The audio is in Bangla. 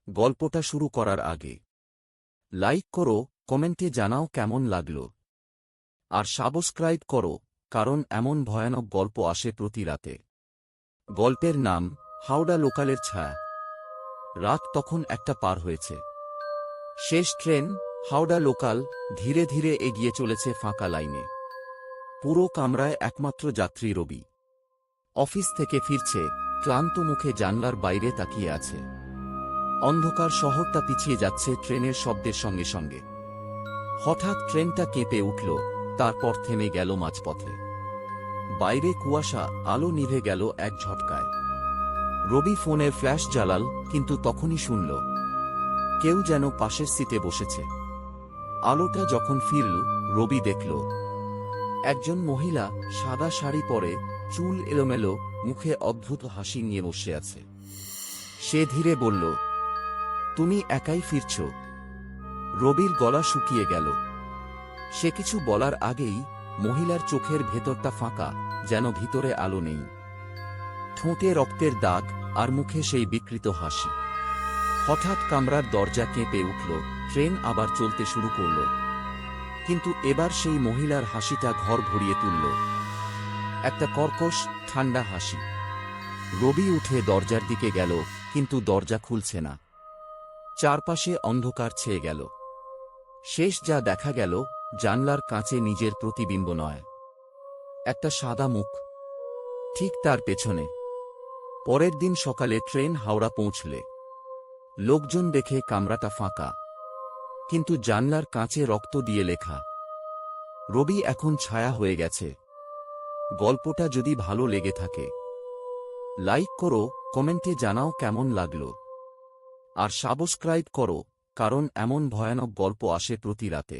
গল্পটা শুরু করার আগে লাইক করো, কমেন্টে জানাও কেমন লাগলো, আর সাবস্ক্রাইব করো, কারণ এমন ভয়ানক গল্প আসে প্রতি রাতে। গল্পের নাম হাওড়া লোকালের ছায়া। রাত তখন একটা পার হয়েছে। শেষ ট্রেন, হাওড়া লোকাল, ধীরে ধীরে এগিয়ে চলেছে ফাঁকা লাইনে। পুরো কামরায় একমাত্র যাত্রী রবি। অফিস থেকে ফিরছে, ক্লান্ত মুখে জানলার বাইরে তাকিয়ে আছে। অন্ধকার শহরটা পিছিয়ে যাচ্ছে ট্রেনের শব্দের সঙ্গে সঙ্গে। হঠাৎ ট্রেনটা কেঁপে উঠল, তারপর থেমে গেল মাঝপথে। বাইরে কুয়াশা, আলো নিভে গেল এক ঝটকায়। রবি ফোনের ফ্ল্যাশ জ্বালাল, কিন্তু তখনই শুনল কেউ যেন পাশের সিটে বসেছে। আলোটা যখন ফিরল, রবি দেখল একজন মহিলা, সাদা শাড়ি পরে, চুল এলোমেলো, মুখে অদ্ভুত হাসি নিয়ে বসে আছে। সে ধীরে বলল, তুমি একাই ফিরছ? রবির গলা শুকিয়ে গেল। সে কিছু বলার আগেই মহিলার চোখের ভেতরটা ফাঁকা, যেন ভিতরে আলো নেই। ঠোঁটে রক্তের দাগ, আর মুখে সেই বিকৃত হাসি। হঠাৎ কামরার দরজা কেঁপে উঠল, ট্রেন আবার চলতে শুরু করল। কিন্তু এবার সেই মহিলার হাসিটা ঘর ভরিয়ে তুলল। একটা কর্কশ, ঠান্ডা হাসি। রবি উঠে দরজার দিকে গেল, কিন্তু দরজা খুলছে না। চারপাশে অন্ধকার ছেয়ে গেল। শেষ যা দেখা গেল, জানলার কাঁচে নিজের প্রতিবিম্ব নয়, একটা সাদা মুখ। ঠিক তার পেছনে। পরের দিন সকালে ট্রেন হাওড়া পৌঁছলে লোকজন দেখে কামরাটা ফাঁকা, কিন্তু জানলার কাঁচে রক্ত দিয়ে লেখা, রবি এখন ছায়া হয়ে গেছে। গল্পটা যদি ভালো লেগে থাকে, লাইক করো, কমেন্টে জানাও কেমন লাগলো, আর সাবস্ক্রাইব করো, কারণ এমন ভয়ানক গল্প আসে প্রতি রাতে।